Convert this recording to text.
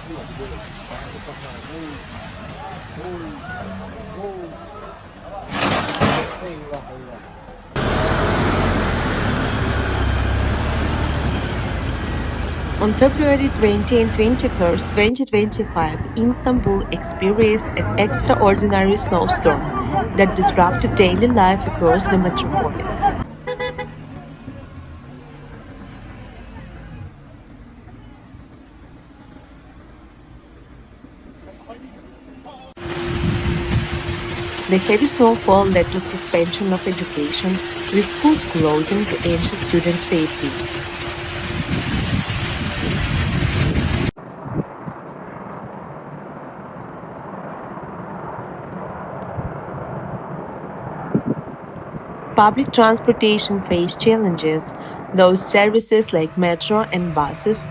On February 20 and 21st, 2025, Istanbul experienced an extraordinary snowstorm that disrupted daily life across the metropolis. The heavy snowfall led to suspension of education, with schools closing to ensure student safety. Public transportation faced challenges, though services like metro and buses